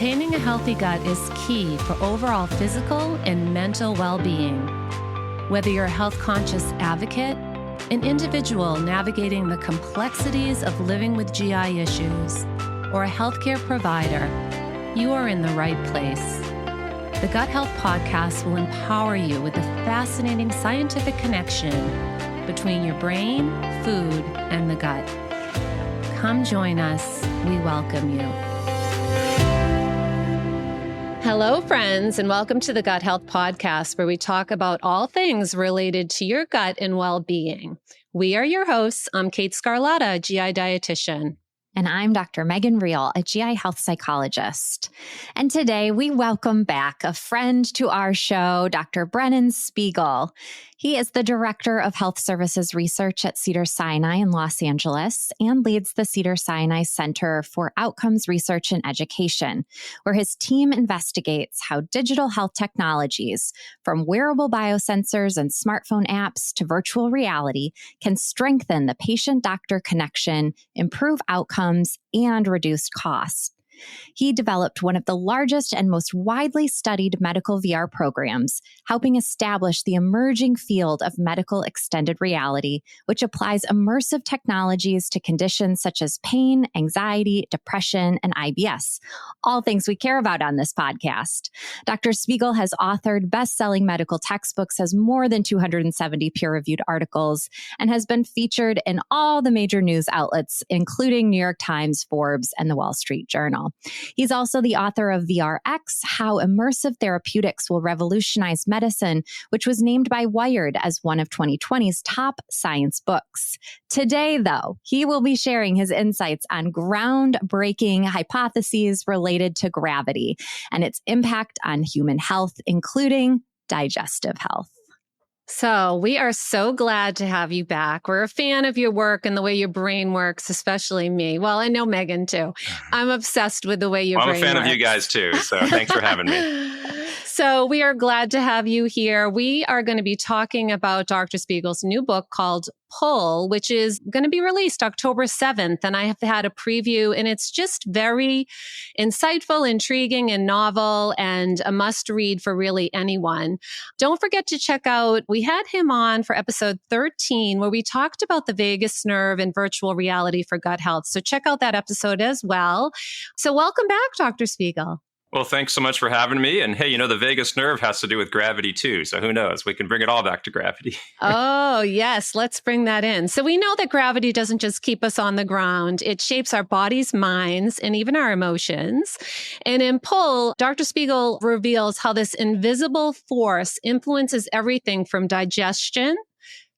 Maintaining a healthy gut is key for overall physical and mental well-being. Whether you're a health-conscious advocate, an individual navigating the complexities of living with GI issues, or a healthcare provider, you are in the right place. The Gut Health Podcast will empower you with the fascinating scientific connection between your brain, food, and the gut. Come join us. We welcome you. Hello, friends, and welcome to the Gut Health Podcast, where we talk about all things related to your gut and well-being. We are your hosts. I'm Kate Scarlatta, a GI dietitian. And I'm Dr. Megan Reel, a GI health psychologist. And today we welcome back a friend to our show, Dr. Brennan Spiegel. He is the Director of Health Services Research at Cedars-Sinai in Los Angeles and leads the Cedars-Sinai Center for Outcomes Research and Education, where his team investigates how digital health technologies, from wearable biosensors and smartphone apps to virtual reality, can strengthen the patient-doctor connection, improve outcomes, and reduce costs. He developed one of the largest and most widely studied medical VR programs, helping establish the emerging field of medical extended reality, which applies immersive technologies to conditions such as pain, anxiety, depression, and IBS, all things we care about on this podcast. Dr. Spiegel has authored best-selling medical textbooks, has more than 270 peer-reviewed articles, and has been featured in all the major news outlets, including New York Times, Forbes, and the Wall Street Journal. He's also the author of VRX, How Immersive Therapeutics Will Revolutionize Medicine, which was named by Wired as one of 2020's top science books. Today, though, he will be sharing his insights on groundbreaking hypotheses related to gravity and its impact on human health, including digestive health. So we are so glad to have you back. We're a fan of your work and the way your brain works, especially me. Well, I know Megan too. I'm obsessed with the way your brain works. I'm a fan of you guys too, so thanks for having me. So we are glad to have you here. We are going to be talking about Dr. Spiegel's new book called Pull, which is going to be released October 7th. And I have had a preview, and it's just very insightful, intriguing, and novel, and a must read for really anyone. Don't forget to check out, we had him on for episode 13, where we talked about the vagus nerve and virtual reality for gut health. So check out that episode as well. So welcome back, Dr. Spiegel. Well, thanks so much for having me. And hey, the vagus nerve has to do with gravity too. So who knows? We can bring it all back to gravity. Oh, yes. Let's bring that in. So we know that gravity doesn't just keep us on the ground. It shapes our bodies, minds, and even our emotions. And in Pull, Dr. Spiegel reveals how this invisible force influences everything from digestion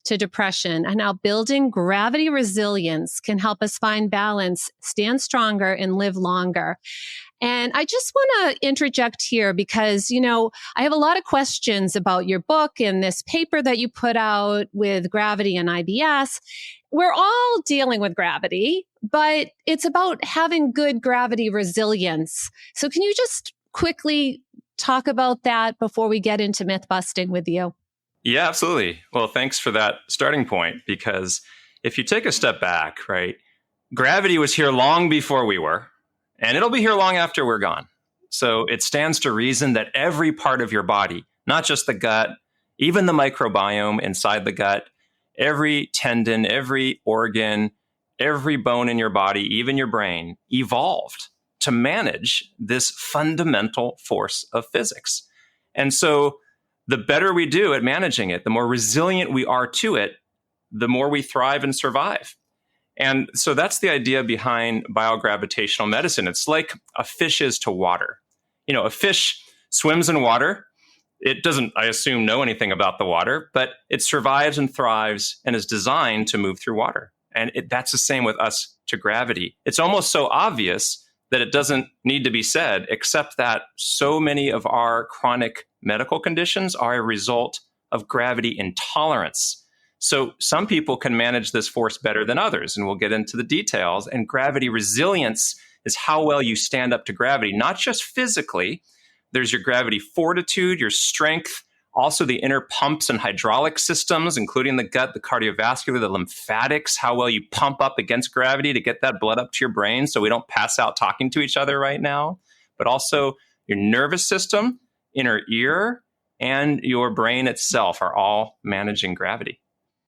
to depression, and how building gravity resilience can help us find balance, stand stronger, and live longer. And I just want to interject here because, I have a lot of questions about your book and this paper that you put out with gravity and IBS. We're all dealing with gravity, but it's about having good gravity resilience. So can you just quickly talk about that before we get into myth busting with you? Yeah, absolutely. Well, thanks for that starting point, because if you take a step back, right, gravity was here long before we were. And it'll be here long after we're gone. So it stands to reason that every part of your body, not just the gut, even the microbiome inside the gut, every tendon, every organ, every bone in your body, even your brain, evolved to manage this fundamental force of physics. And so the better we do at managing it, the more resilient we are to it, the more we thrive and survive. And so that's the idea behind biogravitational medicine. It's like a fish is to water. A fish swims in water. It doesn't, I assume, know anything about the water, but it survives and thrives and is designed to move through water. And that's the same with us to gravity. It's almost so obvious that it doesn't need to be said, except that so many of our chronic medical conditions are a result of gravity intolerance. So some people can manage this force better than others, and we'll get into the details. And gravity resilience is how well you stand up to gravity, not just physically. There's your gravity fortitude, your strength, also the inner pumps and hydraulic systems, including the gut, the cardiovascular, the lymphatics, how well you pump up against gravity to get that blood up to your brain so we don't pass out talking to each other right now. but also your nervous system, inner ear, and your brain itself are all managing gravity.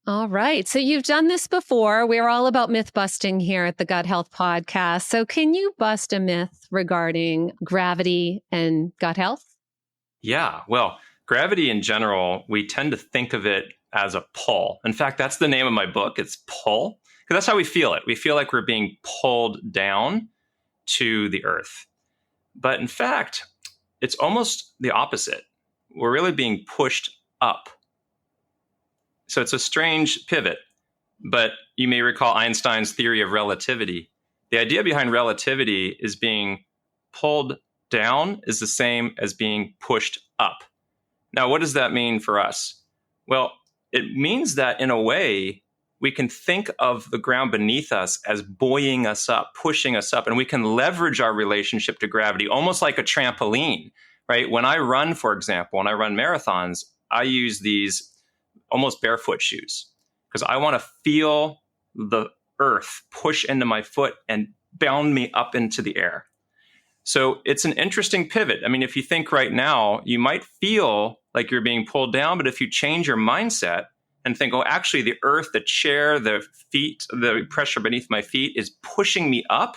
All right. So you've done this before. We're all about myth busting here at the Gut Health Podcast. So can you bust a myth regarding gravity and gut health? Yeah. Well, gravity in general, we tend to think of it as a pull. In fact, that's the name of my book. It's pull, because that's how we feel it. We feel like we're being pulled down to the earth. But in fact, it's almost the opposite. We're really being pushed up. So it's a strange pivot, but you may recall Einstein's theory of relativity. The idea behind relativity is being pulled down is the same as being pushed up. Now, what does that mean for us? Well, it means that in a way, we can think of the ground beneath us as buoying us up, pushing us up, and we can leverage our relationship to gravity almost like a trampoline, right? When I run, for example, when I run marathons, I use these almost barefoot shoes because I want to feel the earth push into my foot and bound me up into the air. So it's an interesting pivot. I mean, if you think right now, you might feel like you're being pulled down, but if you change your mindset and think, oh, actually the earth, the chair, the feet, the pressure beneath my feet is pushing me up,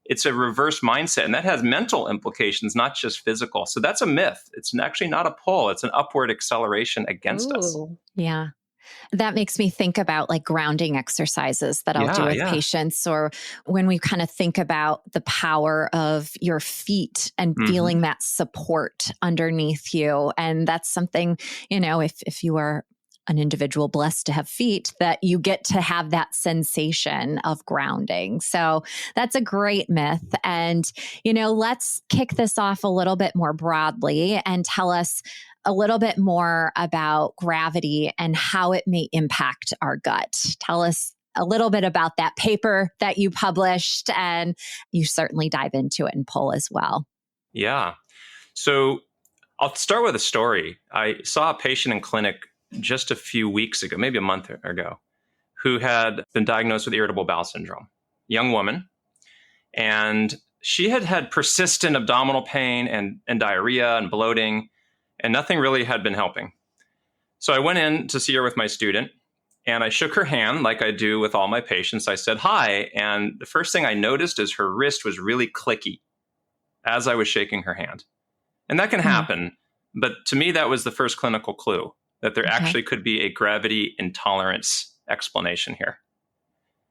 it's a reverse mindset. And that has mental implications, not just physical. So that's a myth. It's actually not a pull. It's an upward acceleration against us. Yeah. That makes me think about like grounding exercises that I'll do with patients, or when we kind of think about the power of your feet and feeling that support underneath you. And that's something, if you are an individual blessed to have feet, that you get to have that sensation of grounding. So that's a great myth. And, let's kick this off a little bit more broadly and tell us a little bit more about gravity and how it may impact our gut. Tell us a little bit about that paper that you published, and you certainly dive into it in Pull as well. Yeah. So I'll start with a story. I saw a patient in clinic just a few weeks ago, maybe a month ago, who had been diagnosed with irritable bowel syndrome, young woman. And she had had persistent abdominal pain and diarrhea and bloating, and nothing really had been helping. So I went in to see her with my student, and I shook her hand like I do with all my patients. I said, hi. And the first thing I noticed is her wrist was really clicky as I was shaking her hand. And that can happen. But to me, that was the first clinical clue that there actually could be a gravity intolerance explanation here.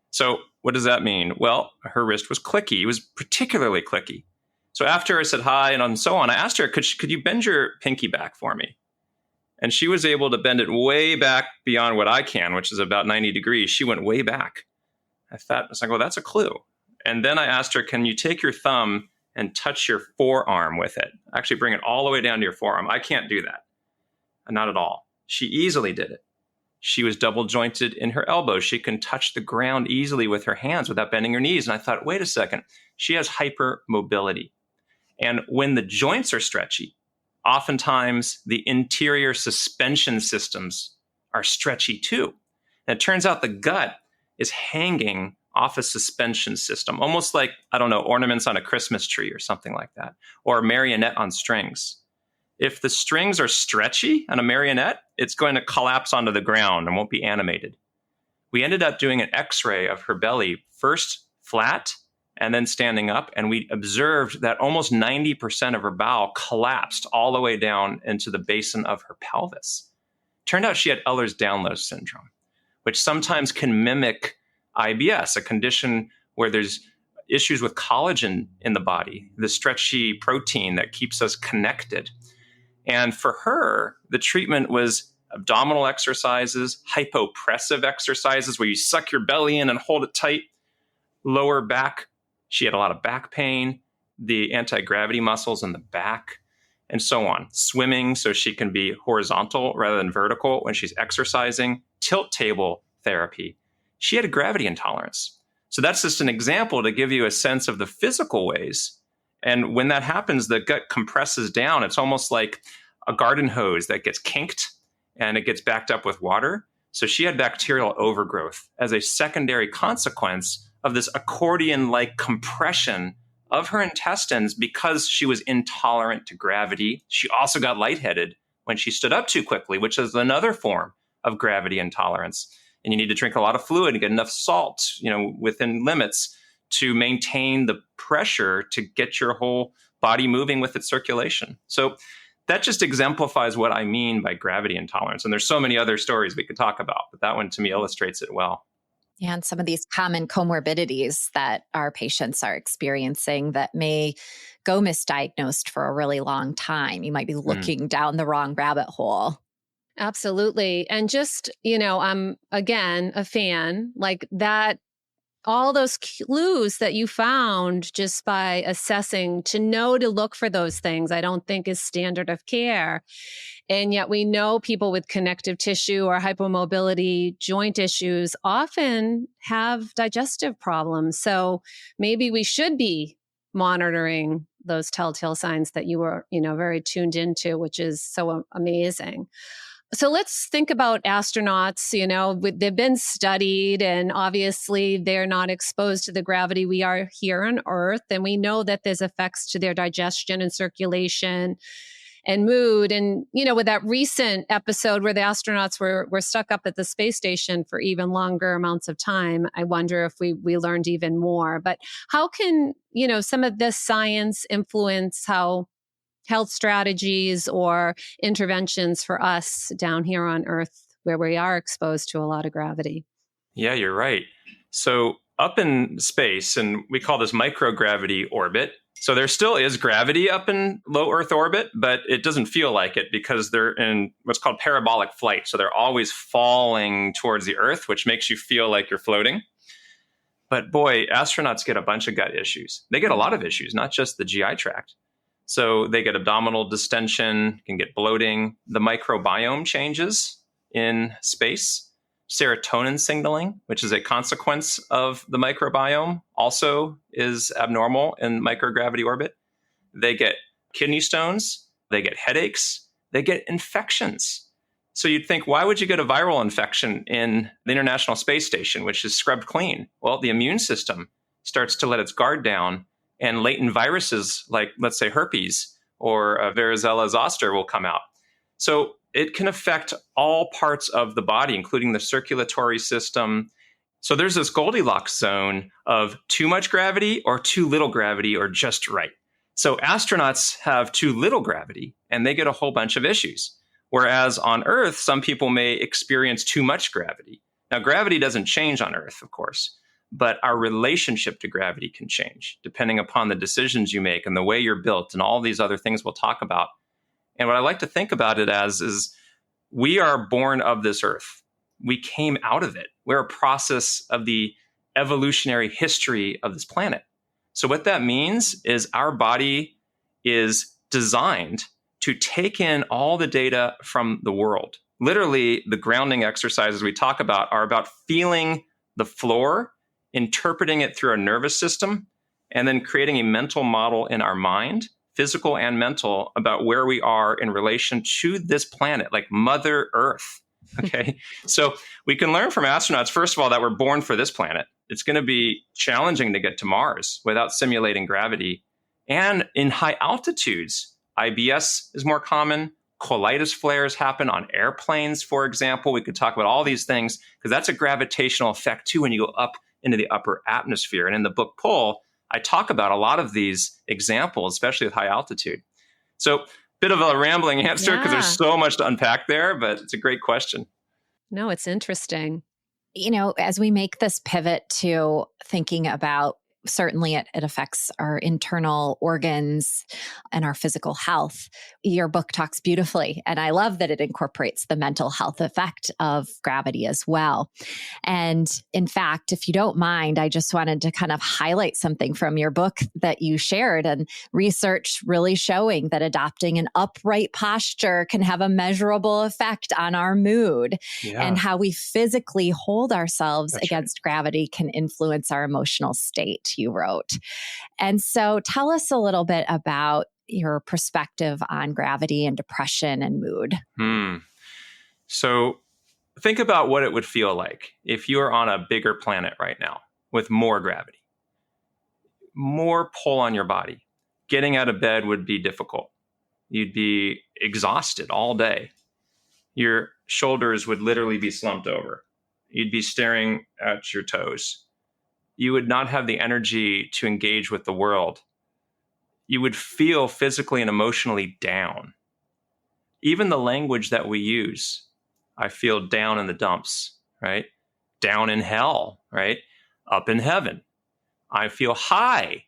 So what does that mean? Well, her wrist was clicky. It was particularly clicky. So after I said hi and so on, I asked her, could you bend your pinky back for me? And she was able to bend it way back beyond what I can, which is about 90 degrees. She went way back. I was like, well, that's a clue. And then I asked her, can you take your thumb and touch your forearm with it? Actually bring it all the way down to your forearm. I can't do that. Not at all. She easily did it. She was double jointed in her elbows. She can touch the ground easily with her hands without bending her knees. And I thought, wait a second, she has hypermobility. And when the joints are stretchy, oftentimes the interior suspension systems are stretchy too. And it turns out the gut is hanging off a suspension system, almost like, ornaments on a Christmas tree or something like that, or a marionette on strings. If the strings are stretchy on a marionette, it's going to collapse onto the ground and won't be animated. We ended up doing an X-ray of her belly, first flat and then standing up, and we observed that almost 90% of her bowel collapsed all the way down into the basin of her pelvis. Turned out she had Ehlers-Danlos syndrome, which sometimes can mimic IBS, a condition where there's issues with collagen in the body, the stretchy protein that keeps us connected. And for her, the treatment was abdominal exercises, hypopressive exercises where you suck your belly in and hold it tight, lower back. She had a lot of back pain, the anti-gravity muscles in the back, and so on. Swimming so she can be horizontal rather than vertical when she's exercising, tilt table therapy. She had a gravity intolerance. So that's just an example to give you a sense of the physical ways. And when that happens, the gut compresses down. It's almost like a garden hose that gets kinked and it gets backed up with water. So she had bacterial overgrowth as a secondary consequence of this accordion-like compression of her intestines because she was intolerant to gravity. She also got lightheaded when she stood up too quickly, which is another form of gravity intolerance. And you need to drink a lot of fluid and get enough salt, within limits to maintain the pressure to get your whole body moving with its circulation. So that just exemplifies what I mean by gravity intolerance. And there's so many other stories we could talk about, but that one to me illustrates it well. And some of these common comorbidities that our patients are experiencing that may go misdiagnosed for a really long time. You might be looking down the wrong rabbit hole. Absolutely. And just, I'm again a fan like that. All those clues that you found just by assessing to know to look for those things, I don't think is standard of care. And yet we know people with connective tissue or hypermobility joint issues often have digestive problems. So maybe we should be monitoring those telltale signs that you were, very tuned into, which is so amazing. So let's think about astronauts. They've been studied, and obviously they're not exposed to the gravity we are here on Earth. And we know that there's effects to their digestion and circulation and mood. And, with that recent episode where the astronauts were stuck up at the space station for even longer amounts of time, I wonder if we learned even more. But how can, some of this science influence how health strategies or interventions for us down here on Earth where we are exposed to a lot of gravity? Yeah, you're right. So up in space, and we call this microgravity orbit. So there still is gravity up in low Earth orbit, but it doesn't feel like it because they're in what's called parabolic flight. So they're always falling towards the Earth, which makes you feel like you're floating. But boy, astronauts get a bunch of gut issues. They get a lot of issues, not just the GI tract. So they get abdominal distension, can get bloating. The microbiome changes in space. Serotonin signaling, which is a consequence of the microbiome, also is abnormal in microgravity orbit. They get kidney stones, they get headaches, they get infections. So you'd think, why would you get a viral infection in the International Space Station, which is scrubbed clean? Well, the immune system starts to let its guard down, and latent viruses like, let's say, herpes or varicella zoster will come out. So it can affect all parts of the body, including the circulatory system. So there's this Goldilocks zone of too much gravity or too little gravity or just right. So astronauts have too little gravity and they get a whole bunch of issues. Whereas on Earth, some people may experience too much gravity. Now, gravity doesn't change on Earth, of course, but our relationship to gravity can change depending upon the decisions you make and the way you're built and all these other things we'll talk about. And what I like to think about it as is we are born of this Earth. We came out of it. We're a process of the evolutionary history of this planet. So what that means is our body is designed to take in all the data from the world. Literally, the grounding exercises we talk about are about feeling the floor, interpreting it through our nervous system, and then creating a mental model in our mind, physical and mental, about where we are in relation to this planet, like Mother Earth. Okay. So we can learn from astronauts, first of all, that we're born for this planet. It's going to be challenging to get to Mars without simulating gravity. And in high altitudes, IBS is more common. Colitis flares happen on airplanes, for example. We could talk about all these things because that's a gravitational effect too when you go up into the upper atmosphere. And in the book Pull, I talk about a lot of these examples, especially with high altitude. So bit of a rambling answer because there's so much to unpack there, but it's a great question. No, it's interesting. As we make this pivot to thinking about, certainly it affects our internal organs and our physical health. Your book talks beautifully, and I love that it incorporates the mental health effect of gravity as well. And in fact, if you don't mind, I just wanted to kind of highlight something from your book that you shared, and research really showing that adopting an upright posture can have a measurable effect on our mood, and how we physically hold ourselves against gravity can influence our emotional state, you wrote. And so tell us a little bit about your perspective on gravity and depression and mood. So think about what it would feel like if you were on a bigger planet right now with more gravity. more pull on your body. Getting out of bed would be difficult. You'd be exhausted all day. Your shoulders would literally be slumped over. You'd be staring at your toes. You would not have the energy to engage with the world. You would feel physically and emotionally down. Even the language that we use, I feel down in the dumps, right? Down in hell, right? Up in heaven. I feel high,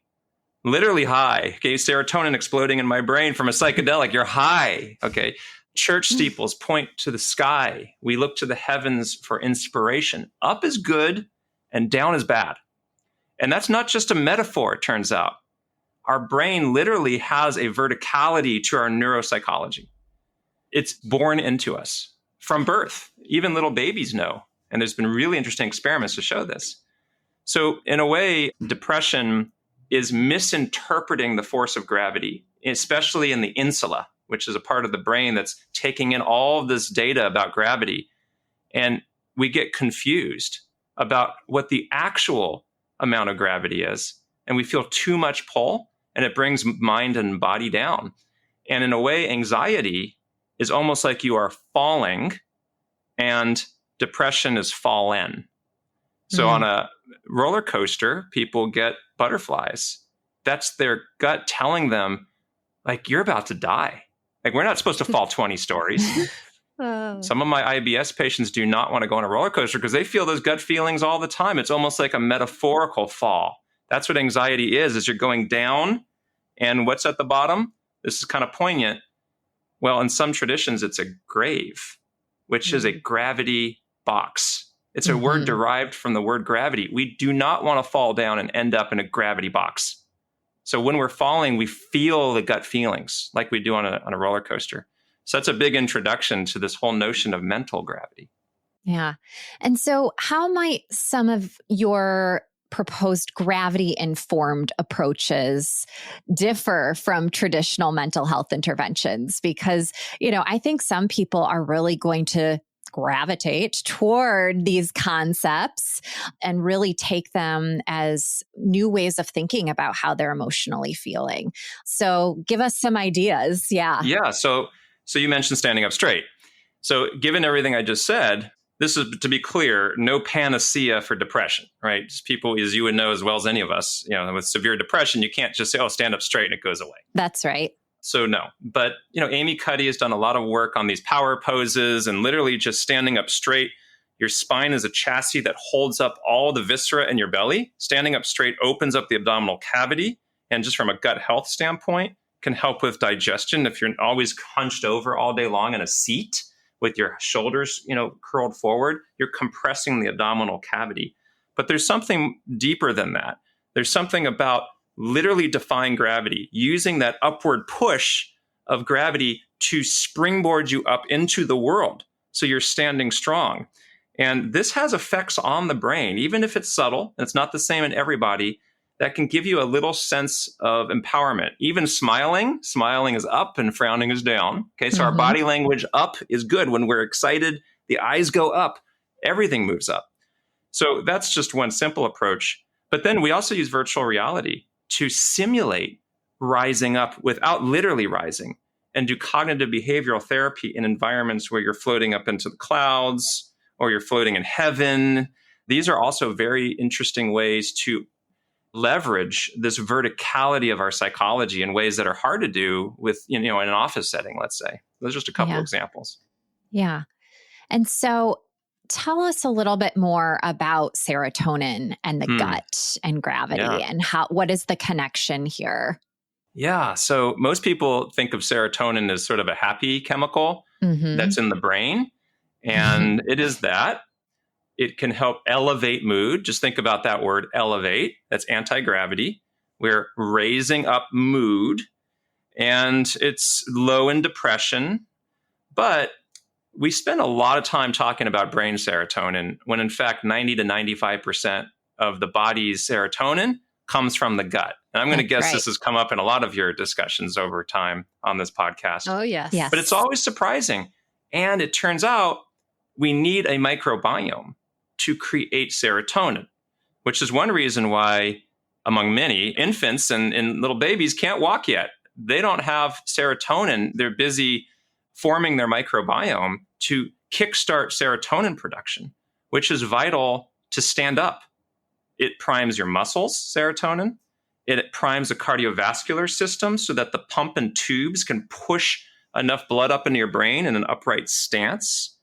literally high. Okay, serotonin exploding in my brain from a psychedelic. You're high. Okay. Church steeples point to the sky. We look to the heavens for inspiration. Up is good and down is bad. And that's not just a metaphor, it turns out. Our brain literally has a verticality to our neuropsychology. It's born into us from birth. Even little babies know. And there's been really interesting experiments to show this. So in a way, depression is misinterpreting the force of gravity, especially in the insula, which is a part of the brain that's taking in all of this data about gravity. And we get confused about what the actual amount of gravity is. And we feel too much pull, and it brings mind and body down. And in a way, anxiety is almost like you are falling, and depression is fallen. So on a roller coaster, people get butterflies. That's their gut telling them, like, you're about to die. Like, we're not supposed to fall 20 stories. Some of my IBS patients do not want to go on a roller coaster because they feel those gut feelings all the time. It's almost like a metaphorical fall. That's what anxiety is you're going down. And what's at the bottom? This is kind of poignant. Well, in some traditions, it's a grave, which is a gravity box. It's a word derived from the word gravity. We do not want to fall down and end up in a gravity box. So when we're falling, we feel the gut feelings like we do on a roller coaster. So that's a big introduction to this whole notion of mental gravity. Yeah. And so how might some of your proposed gravity-informed approaches differ from traditional mental health interventions? Because, I think some people are really going to gravitate toward these concepts and really take them as new ways of thinking about how they're emotionally feeling. So give us some ideas. Yeah. Yeah. So you mentioned standing up straight. So given everything I just said, this is, to be clear, no panacea for depression, right? Just people, as you would know as well as any of us, with severe depression, you can't just say, oh, stand up straight and it goes away. That's right. So no, but Amy Cuddy has done a lot of work on these power poses and literally just standing up straight. Your spine is a chassis that holds up all the viscera in your belly. Standing up straight opens up the abdominal cavity. And just from a gut health standpoint, can help with digestion. If you're always hunched over all day long in a seat with your shoulders, curled forward, you're compressing the abdominal cavity. But there's something deeper than that. There's something about literally defying gravity, using that upward push of gravity to springboard you up into the world. So you're standing strong. And this has effects on the brain, even if it's subtle, and it's not the same in everybody, that can give you a little sense of empowerment. Even smiling is up and frowning is down. Okay, so our body language up is good. When we're excited, the eyes go up, everything moves up. So that's just one simple approach. But then we also use virtual reality to simulate rising up without literally rising, and do cognitive behavioral therapy in environments where you're floating up into the clouds or you're floating in heaven. These are also very interesting ways to leverage this verticality of our psychology in ways that are hard to do with, in an office setting, let's say. Those are just a couple examples. Yeah. And so tell us a little bit more about serotonin and the gut and gravity and what is the connection here? Yeah. So most people think of serotonin as sort of a happy chemical that's in the brain. And it is that. It can help elevate mood. Just think about that word, elevate. That's anti-gravity. We're raising up mood. And it's low in depression. But we spend a lot of time talking about brain serotonin when in fact 90 to 95% of the body's serotonin comes from the gut. And I'm going to guess this has come up in a lot of your discussions over time on this podcast. Oh, yes. But it's always surprising. And it turns out we need a microbiome to create serotonin, which is one reason why among many, infants and little babies can't walk yet. They don't have serotonin. They're busy forming their microbiome to kickstart serotonin production, which is vital to stand up. It primes your muscles, serotonin. It primes the cardiovascular system so that the pump and tubes can push enough blood up into your brain in an upright stance.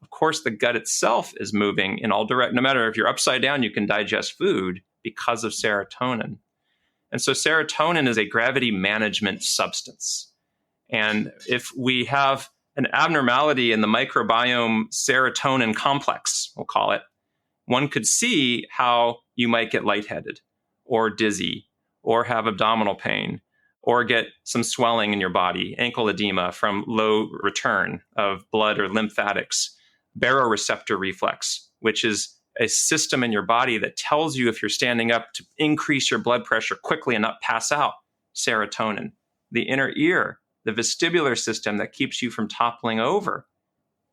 Of course, the gut itself is moving in all directions. No matter if you're upside down, you can digest food because of serotonin. And so serotonin is a gravity management substance. And if we have an abnormality in the microbiome serotonin complex, we'll call it, one could see how you might get lightheaded or dizzy or have abdominal pain or get some swelling in your body, ankle edema from low return of blood or lymphatics, baroreceptor reflex, which is a system in your body that tells you if you're standing up to increase your blood pressure quickly and not pass out, serotonin. The inner ear, the vestibular system that keeps you from toppling over,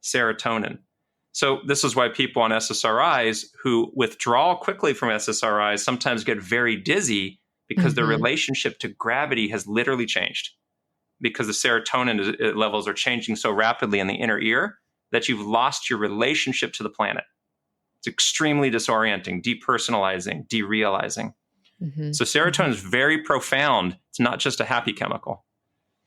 serotonin. So this is why people on SSRIs who withdraw quickly from SSRIs sometimes get very dizzy because their relationship to gravity has literally changed because the serotonin levels are changing so rapidly in the inner ear that you've lost your relationship to the planet. It's extremely disorienting, depersonalizing, derealizing. So serotonin is very profound. It's not just a happy chemical.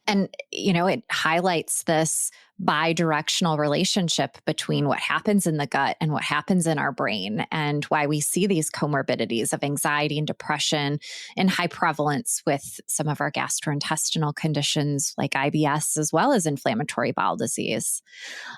And, it highlights this bidirectional relationship between what happens in the gut and what happens in our brain, and why we see these comorbidities of anxiety and depression in high prevalence with some of our gastrointestinal conditions like IBS, as well as inflammatory bowel disease.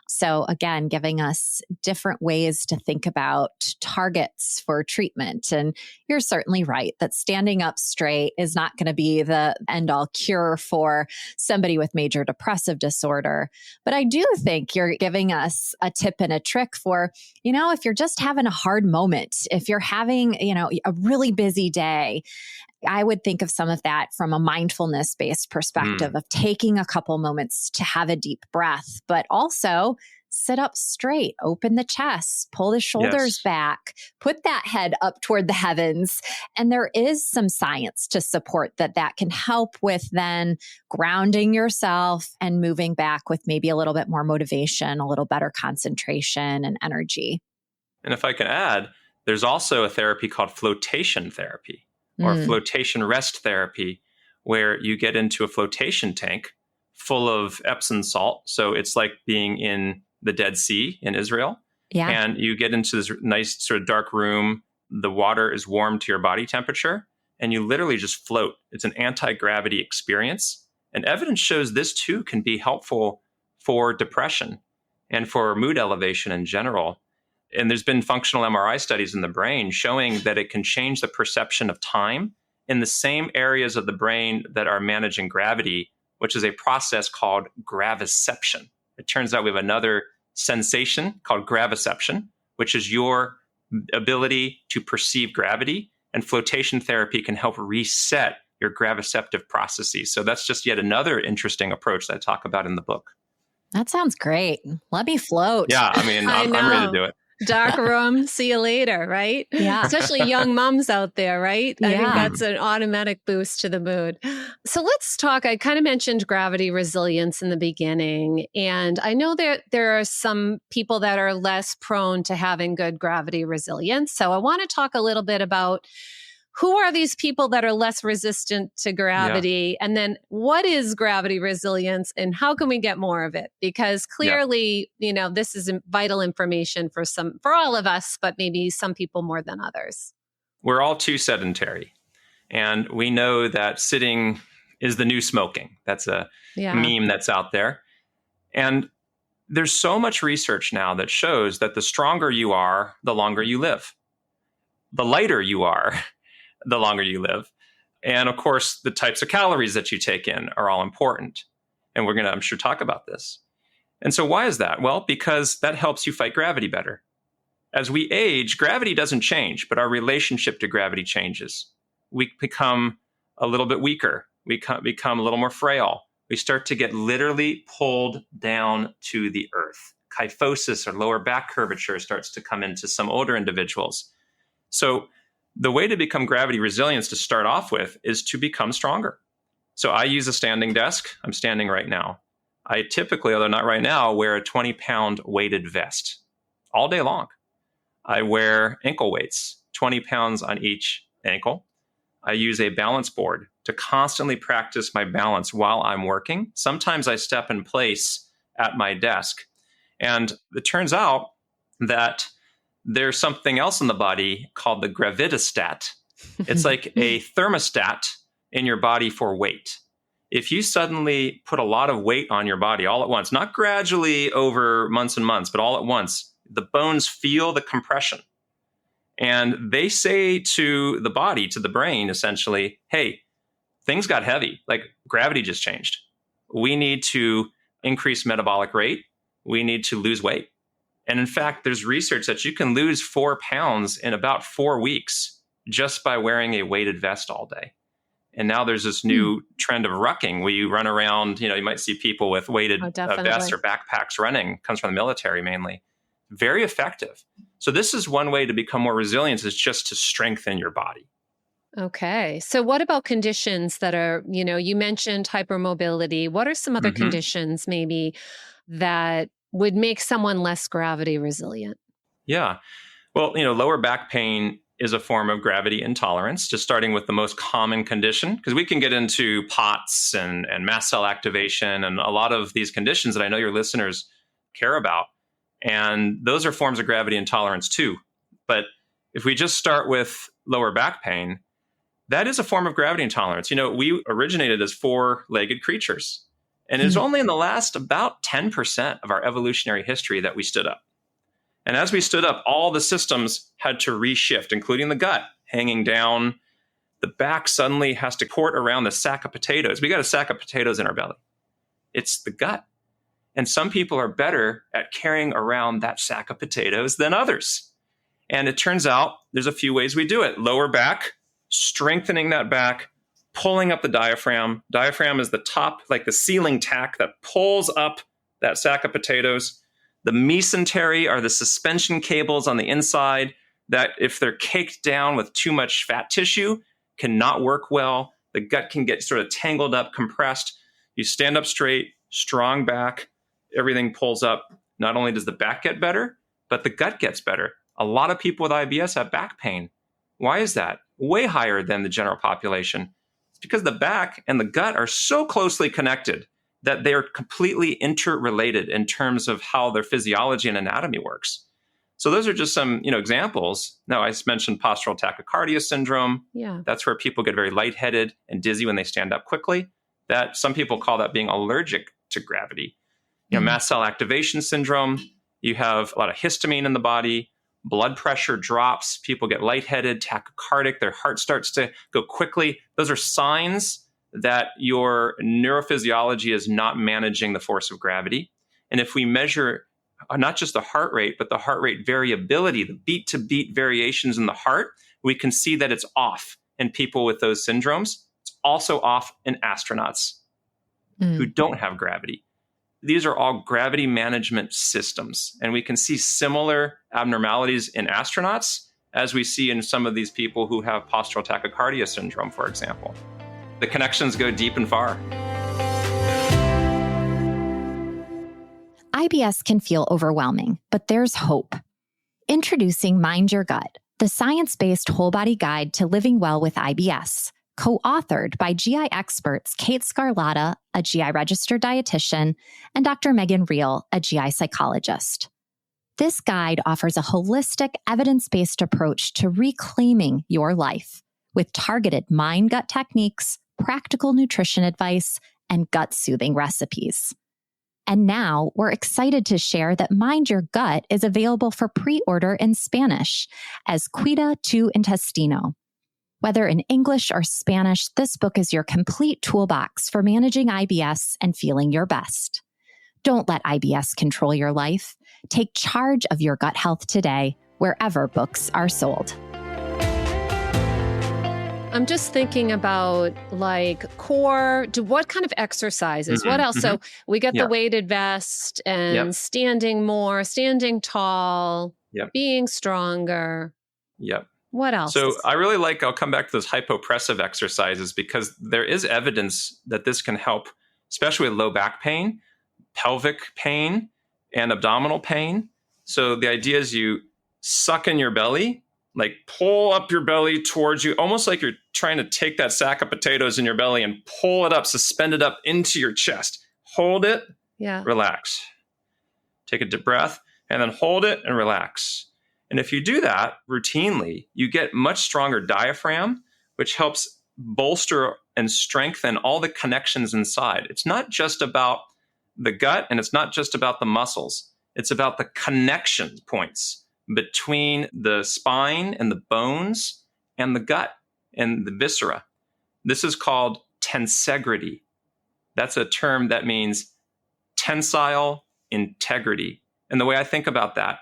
So again, giving us different ways to think about targets for treatment. And you're certainly right that standing up straight is not going to be the end-all cure for somebody with major depressive disorder. But I do think you're giving us a tip and a trick for, if you're just having a hard moment, if you're having, a really busy day, I would think of some of that from a mindfulness-based perspective of taking a couple moments to have a deep breath, but also sit up straight, open the chest, pull the shoulders back, put that head up toward the heavens. And there is some science to support that can help with then grounding yourself and moving back with maybe a little bit more motivation, a little better concentration and energy. And if I can add, there's also a therapy called flotation therapy or flotation rest therapy, where you get into a flotation tank full of Epsom salt. So it's like being in the Dead Sea in Israel. Yeah. And you get into this nice sort of dark room. The water is warm to your body temperature, and you literally just float. It's an anti-gravity experience. And evidence shows this too can be helpful for depression and for mood elevation in general. And there's been functional MRI studies in the brain showing that it can change the perception of time in the same areas of the brain that are managing gravity, which is a process called graviception. It turns out we have another sensation called graviception, which is your ability to perceive gravity. And flotation therapy can help reset your graviceptive processes. So that's just yet another interesting approach that I talk about in the book. That sounds great. Let me float. Yeah, I'm ready to do it. Dark room, see you later, right? Yeah. Especially young moms out there, right? I think Yeah. that's an automatic boost to the mood. So let's talk. I kind of mentioned gravity resilience in the beginning. And I know there are some people that are less prone to having good gravity resilience. So I want to talk a little bit about who are these people that are less resistant to gravity? Yeah. And then what is gravity resilience and how can we get more of it? Because clearly, this is vital information for all of us, but maybe some people more than others. We're all too sedentary. And we know that sitting is the new smoking. That's a meme that's out there. And there's so much research now that shows that the stronger you are, the longer you live. The lighter you are, the longer you live. And of course, the types of calories that you take in are all important. And we're going to, I'm sure, talk about this. And so why is that? Well, because that helps you fight gravity better. As we age, gravity doesn't change, but our relationship to gravity changes. We become a little bit weaker. We become a little more frail. We start to get literally pulled down to the earth. Kyphosis or lower back curvature starts to come into some older individuals. So the way to become gravity resilient to start off with is to become stronger. So I use a standing desk. I'm standing right now. I typically, although not right now, wear a 20-pound weighted vest all day long. I wear ankle weights, 20 pounds on each ankle. I use a balance board to constantly practice my balance while I'm working. Sometimes I step in place at my desk. And it turns out that there's something else in the body called the gravitastat. It's like a thermostat in your body for weight. If you suddenly put a lot of weight on your body all at once, not gradually over months and months, but all at once, the bones feel the compression. And they say to the body, to the brain, essentially, hey, things got heavy, like gravity just changed. We need to increase metabolic rate. We need to lose weight. And in fact, there's research that you can lose 4 pounds in about 4 weeks just by wearing a weighted vest all day. And now there's this new trend of rucking where you run around, you might see people with weighted vests or backpacks running, comes from the military mainly. Very effective. So this is one way to become more resilient, is just to strengthen your body. Okay. So what about conditions that are, you mentioned hypermobility. What are some other conditions maybe that would make someone less gravity resilient? Yeah. Well, lower back pain is a form of gravity intolerance, just starting with the most common condition, because we can get into POTS and mast cell activation and a lot of these conditions that I know your listeners care about. And those are forms of gravity intolerance too. But if we just start with lower back pain, that is a form of gravity intolerance. We originated as 4-legged creatures. And it's only in the last about 10% of our evolutionary history that we stood up. And as we stood up, all the systems had to reshift, including the gut hanging down. The back suddenly has to port around the sack of potatoes. We got a sack of potatoes in our belly. It's the gut. And some people are better at carrying around that sack of potatoes than others. And it turns out there's a few ways we do it. Lower back, strengthening that back, pulling up the diaphragm. Diaphragm is the top, like the ceiling tack that pulls up that sack of potatoes. The mesentery are the suspension cables on the inside that, if they're caked down with too much fat tissue, cannot work well. The gut can get sort of tangled up, compressed. You stand up straight, strong back, everything pulls up. Not only does the back get better, but the gut gets better. A lot of people with IBS have back pain. Why is that? Way higher than the general population. It's because the back and the gut are so closely connected that they're completely interrelated in terms of how their physiology and anatomy works. So those are just some, examples. Now, I mentioned postural tachycardia syndrome. Yeah. That's where people get very lightheaded and dizzy when they stand up quickly. That some people call that being allergic to gravity. Mast cell activation syndrome. You have a lot of histamine in the body. Blood pressure drops. People get lightheaded, tachycardic. Their heart starts to go quickly. Those are signs that your neurophysiology is not managing the force of gravity. And if we measure not just the heart rate, but the heart rate variability, the beat-to-beat variations in the heart, we can see that it's off in people with those syndromes. It's also off in astronauts who don't have gravity. These are all gravity management systems. And we can see similar abnormalities in astronauts as we see in some of these people who have postural tachycardia syndrome, for example. The connections go deep and far. IBS can feel overwhelming, but there's hope. Introducing Mind Your Gut, the science-based whole-body guide to living well with IBS, co-authored by GI experts Kate Scarlatta, a GI registered dietitian, and Dr. Megan Riehl, a GI psychologist. This guide offers a holistic, evidence-based approach to reclaiming your life with targeted mind-gut techniques, practical nutrition advice, and gut-soothing recipes. And now we're excited to share that Mind Your Gut is available for pre-order in Spanish as Cuida tu intestino. Whether in English or Spanish, this book is your complete toolbox for managing IBS and feeling your best. Don't let IBS control your life. Take charge of your gut health today, wherever books are sold. I'm just thinking about what kind of exercises, what else? So we got the weighted vest and standing more, standing tall, being stronger. Yep. What else? So I'll come back to those hypopressive exercises because there is evidence that this can help, especially with low back pain, pelvic pain, and abdominal pain. So the idea is you suck in your belly, like pull up your belly towards you, almost like you're trying to take that sack of potatoes in your belly and pull it up, suspend it up into your chest. Hold it, relax. Take a deep breath, and then hold it and relax. And if you do that routinely, you get much stronger diaphragm, which helps bolster and strengthen all the connections inside. It's not just about the gut, and it's not just about the muscles. It's about the connection points between the spine and the bones and the gut and the viscera. This is called tensegrity. That's a term that means tensile integrity. And the way I think about that,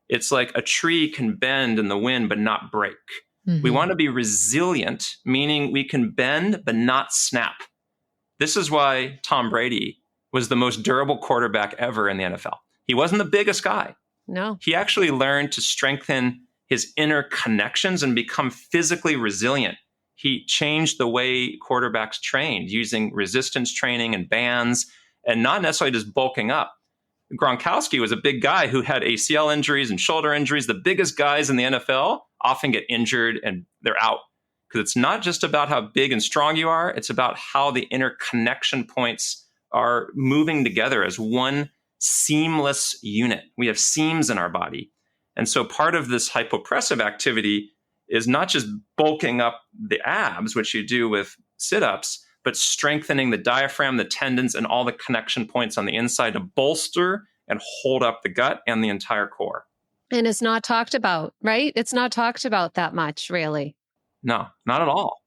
it's like a tree can bend in the wind but not break. Mm-hmm. We want to be resilient, meaning we can bend but not snap. This is why Tom Brady was the most durable quarterback ever in the NFL. He wasn't the biggest guy. No. He actually learned to strengthen his inner connections and become physically resilient. He changed the way quarterbacks trained using resistance training and bands and not necessarily just bulking up. Gronkowski was a big guy who had ACL injuries and shoulder injuries. The biggest guys in the NFL often get injured and they're out because it's not just about how big and strong you are. It's about how the inner connection points are moving together as one seamless unit. We have seams in our body. And so part of this hypopressive activity is not just bulking up the abs, which you do with sit-ups, but strengthening the diaphragm, the tendons, and all the connection points on the inside to bolster and hold up the gut and the entire core. And it's not talked about, right? It's not talked about that much, really. No, not at all.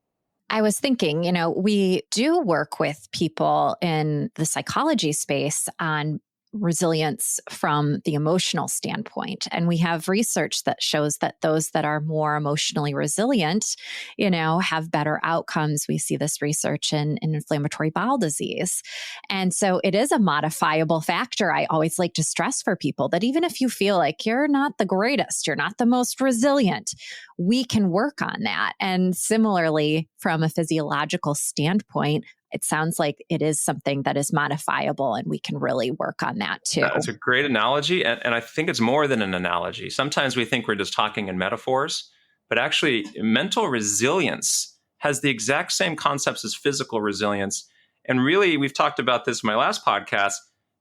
I was thinking, we do work with people in the psychology space on resilience from the emotional standpoint. And we have research that shows that those that are more emotionally resilient, have better outcomes. We see this research in inflammatory bowel disease. And so it is a modifiable factor. I always like to stress for people that even if you feel like you're not the greatest, you're not the most resilient, we can work on that. And similarly, from a physiological standpoint, it sounds like it is something that is modifiable and we can really work on that too. That's a great analogy. And I think it's more than an analogy. Sometimes we think we're just talking in metaphors, but actually mental resilience has the exact same concepts as physical resilience. And really, we've talked about this in my last podcast.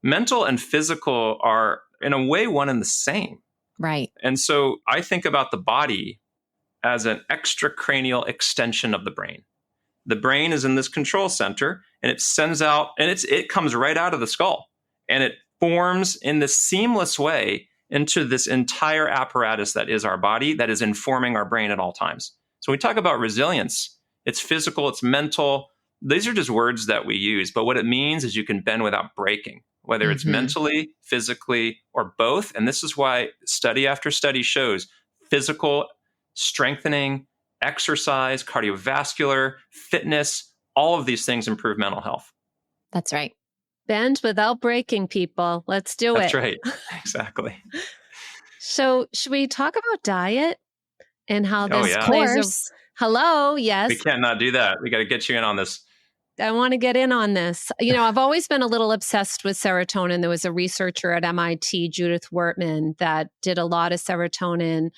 Mental and physical are in a way one and the same. Right. And so I think about the body as an extracranial extension of the brain. The brain is in this control center and it sends out, and it comes right out of the skull and it forms in this seamless way into this entire apparatus that is our body that is informing our brain at all times. So when we talk about resilience, it's physical, it's mental. These are just words that we use, but what it means is you can bend without breaking, whether it's mentally, physically, or both. And this is why study after study shows physical strengthening, exercise, cardiovascular, fitness, all of these things improve mental health. That's right. Bend without breaking, people. Let's do That's it. right. Exactly. So should we talk about diet and how this plays Hello, yes. We can't not do that. We got to get you in on this. I want to get in on this. I've always been a little obsessed with serotonin. There was a researcher at MIT, Judith Wertman, that did a lot of serotonin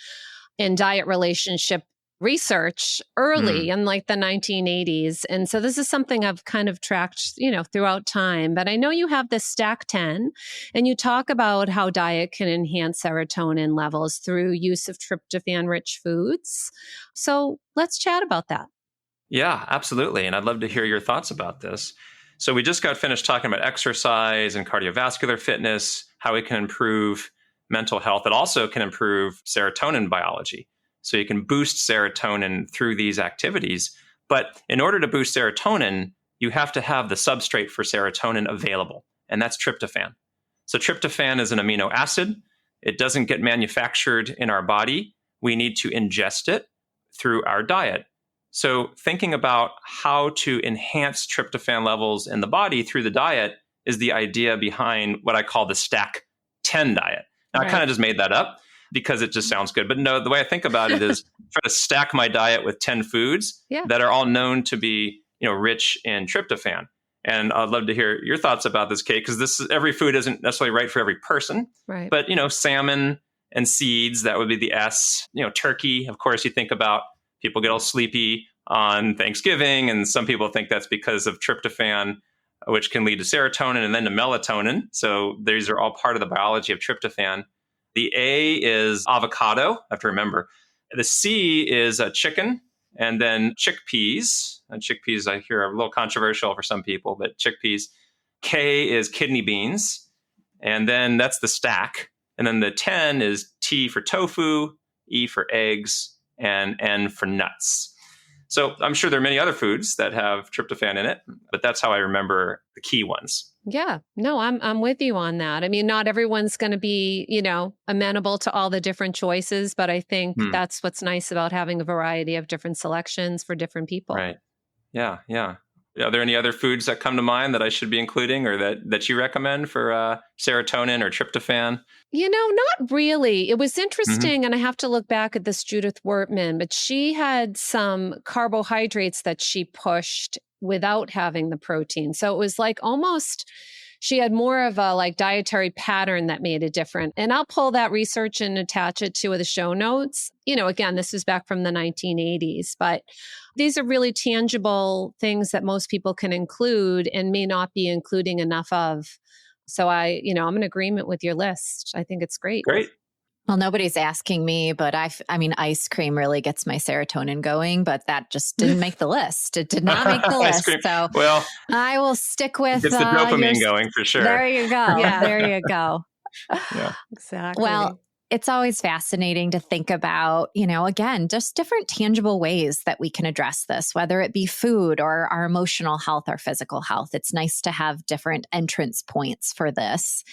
and diet relationship research early in like the 1980s. And so this is something I've kind of tracked, throughout time. But I know you have this Stack 10 and you talk about how diet can enhance serotonin levels through use of tryptophan-rich foods. So let's chat about that. Yeah, absolutely. And I'd love to hear your thoughts about this. So we just got finished talking about exercise and cardiovascular fitness, how it can improve mental health. It also can improve serotonin biology. So you can boost serotonin through these activities. But in order to boost serotonin, you have to have the substrate for serotonin available, and that's tryptophan. So tryptophan is an amino acid. It doesn't get manufactured in our body. We need to ingest it through our diet. So thinking about how to enhance tryptophan levels in the body through the diet is the idea behind what I call the Stack 10 diet. Now, I kind of just made that up. because it just sounds good. But no, the way I think about it is try to stack my diet with 10 foods that are all known to be, rich in tryptophan. And I'd love to hear your thoughts about this, Kate, because every food isn't necessarily right for every person. Right. But, salmon and seeds, that would be the S. Turkey, of course, you think about people get all sleepy on Thanksgiving, and some people think that's because of tryptophan, which can lead to serotonin and then to melatonin. So these are all part of the biology of tryptophan. The A is avocado, I have to remember. The C is chicken, and then chickpeas. And chickpeas, I hear, are a little controversial for some people, but chickpeas. K is kidney beans. And then that's the stack. And then the 10 is T for tofu, E for eggs, and N for nuts. So I'm sure there are many other foods that have tryptophan in it, but that's how I remember the key ones. Yeah, no, I'm with you on that. I mean, not everyone's going to be, amenable to all the different choices, but I think that's what's nice about having a variety of different selections for different people. Right. Yeah. Are there any other foods that come to mind that I should be including or that you recommend for serotonin or tryptophan? Not really. It was interesting, and I have to look back at this Judith Wertman, but she had some carbohydrates that she pushed without having the protein. So it was like almost she had more of a dietary pattern that made it different. And I'll pull that research and attach it to the show notes. Again, this was back from the 1980s, but these are really tangible things that most people can include and may not be including enough of. So I'm in agreement with your list. I think it's great. Great. Well, nobody's asking me, but I mean, ice cream really gets my serotonin going, but that just didn't make the list. It did not make the list. So I will stick with it's the dopamine going for sure. There you go. Yeah. There you go. Yeah. Exactly. Well, it's always fascinating to think about, again, just different tangible ways that we can address this, whether it be food or our emotional health or physical health. It's nice to have different entrance points for this.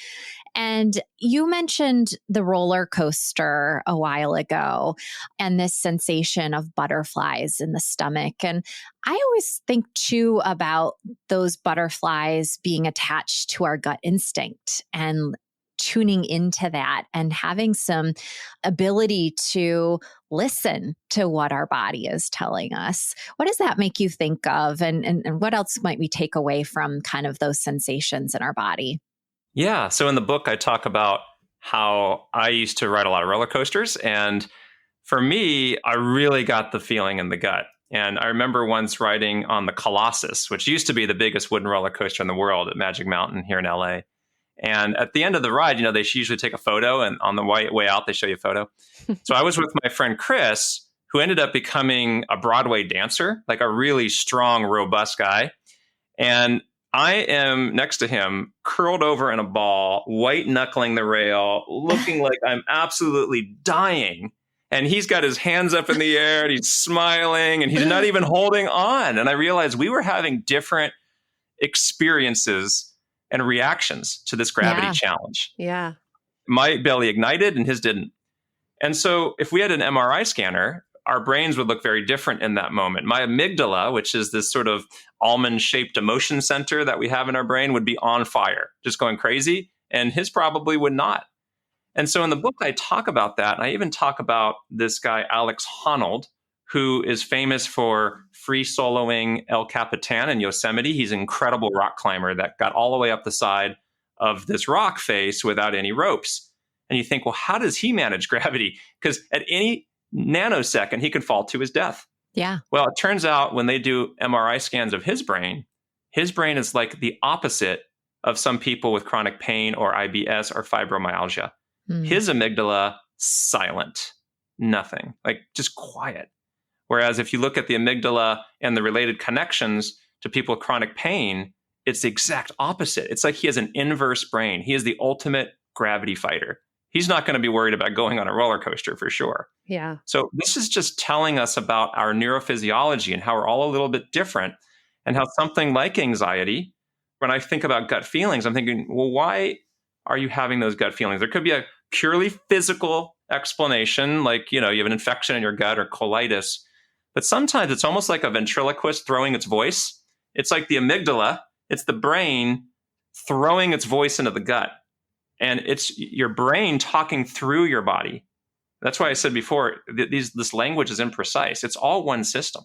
And you mentioned the roller coaster a while ago and this sensation of butterflies in the stomach. And I always think too about those butterflies being attached to our gut instinct and tuning into that and having some ability to listen to what our body is telling us. What does that make you think of? And what else might we take away from kind of those sensations in our body? Yeah. So in the book, I talk about how I used to ride a lot of roller coasters. And for me, I really got the feeling in the gut. And I remember once riding on the Colossus, which used to be the biggest wooden roller coaster in the world at Magic Mountain here in LA. And at the end of the ride, they usually take a photo, and on the way out, they show you a photo. So I was with my friend Chris, who ended up becoming a Broadway dancer, like a really strong, robust guy. And I am next to him, curled over in a ball, white knuckling the rail, looking like I'm absolutely dying. And he's got his hands up in the air and he's smiling and he's not even holding on. And I realized we were having different experiences and reactions to this gravity challenge. Yeah. My belly ignited and his didn't. And so if we had an MRI scanner, our brains would look very different in that moment. My amygdala, which is this sort of almond-shaped emotion center that we have in our brain, would be on fire, just going crazy. And his probably would not. And so in the book, I talk about that. And I even talk about this guy, Alex Honnold, who is famous for free soloing El Capitan in Yosemite. He's an incredible rock climber that got all the way up the side of this rock face without any ropes. And you think, well, how does he manage gravity? Because at any nanosecond, he could fall to his death. Yeah. Well, it turns out when they do MRI scans of his brain is like the opposite of some people with chronic pain or IBS or fibromyalgia. His amygdala, silent, nothing, like just quiet. Whereas if you look at the amygdala and the related connections to people with chronic pain, it's the exact opposite. It's like he has an inverse brain. He is the ultimate gravity fighter. He's not going to be worried about going on a roller coaster for sure. Yeah. So this is just telling us about our neurophysiology and how we're all a little bit different and how something like anxiety, when I think about gut feelings, I'm thinking, well, why are you having those gut feelings? There could be a purely physical explanation, like, you have an infection in your gut or colitis. But sometimes it's almost like a ventriloquist throwing its voice. It's like the amygdala, it's the brain throwing its voice into the gut. And it's your brain talking through your body. That's why I said before, this language is imprecise. It's all one system.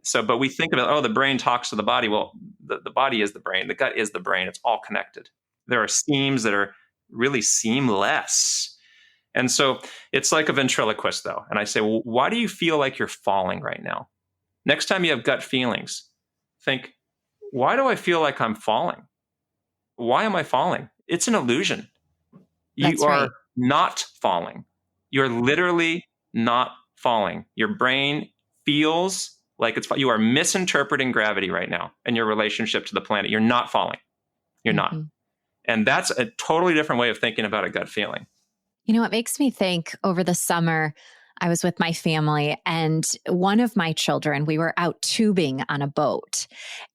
So, but we think about, the brain talks to the body. Well, the body is the brain. The gut is the brain. It's all connected. There are seams that are really seamless. And so it's like a ventriloquist, though. And I say, well, why do you feel like you're falling right now? Next time you have gut feelings, think, why do I feel like I'm falling? Why am I falling? It's an illusion. You are not falling. You're literally not falling. Your brain feels like you are misinterpreting gravity right now and your relationship to the planet. You're not falling. You're not. And that's a totally different way of thinking about a gut feeling. You know, it makes me think over the summer, I was with my family and one of my children, we were out tubing on a boat.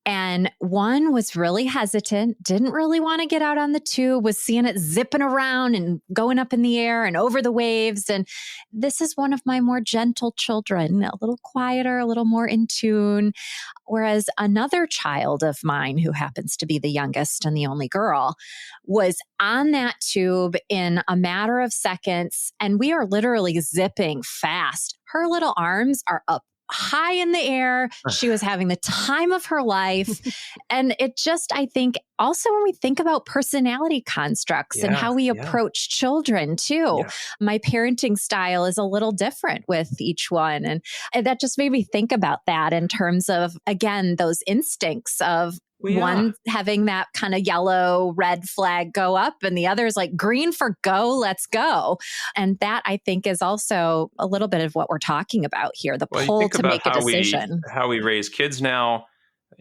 And one was really hesitant, didn't really want to get out on the tube, was seeing it zipping around and going up in the air and over the waves. And this is one of my more gentle children, a little quieter, a little more in tune. Whereas another child of mine, who happens to be the youngest and the only girl, was on that tube in a matter of seconds. And we are literally zipping fast. Her little arms are up high in the air. She was having the time of her life. And it just, I think, also when we think about personality constructs and how we approach children too, my parenting style is a little different with each one. And that just made me think about that in terms of, again, those instincts of one having that kind of yellow, red flag go up, and the other is like green for go, let's go. And that, I think, is also a little bit of what we're talking about here, the pull to make a decision. How we raise kids now,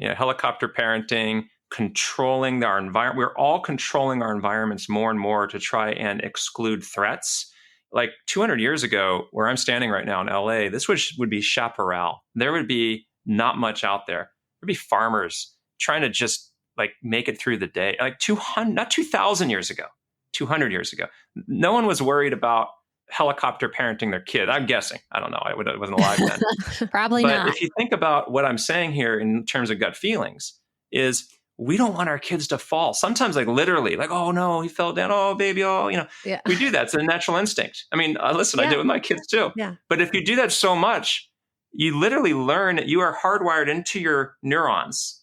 helicopter parenting, controlling our environment. We're all controlling our environments more and more to try and exclude threats. Like 200 years ago, where I'm standing right now in LA, this would be chaparral. There would be not much out there. There'd be farmers trying to just like make it through the day. Like 2,000 years ago, 200 years ago, no one was worried about helicopter parenting their kid. I'm guessing. I don't know. I wasn't alive then. Probably but not. If you think about what I'm saying here in terms of gut feelings, is we don't want our kids to fall. Sometimes like literally, like, oh no, he fell down. Oh baby, we do that. It's a natural instinct. I mean, listen, I do it with my kids too. Yeah. But if you do that so much, you literally learn that you are hardwired into your neurons.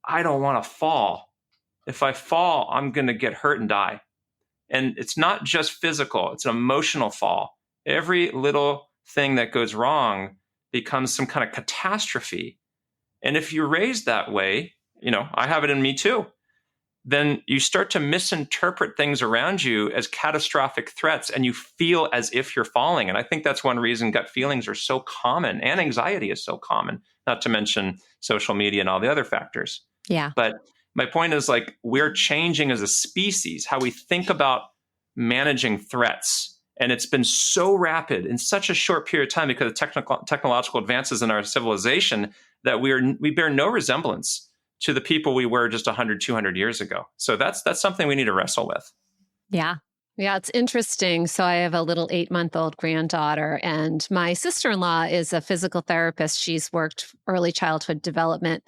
I don't want to fall. If I fall, I'm going to get hurt and die. And it's not just physical, it's an emotional fall. Every little thing that goes wrong becomes some kind of catastrophe. And if you're raised that way, I have it in me too, then you start to misinterpret things around you as catastrophic threats and you feel as if you're falling. And I think that's one reason gut feelings are so common and anxiety is so common, not to mention social media and all the other factors. Yeah. But my point is like we're changing as a species how we think about managing threats. And it's been so rapid in such a short period of time because of technological advances in our civilization that we bear no resemblance to the people we were just 100, 200 years ago. So that's something we need to wrestle with. Yeah. Yeah, it's interesting. So I have a little 8-month-old granddaughter, and my sister-in-law is a physical therapist. She's worked early childhood development.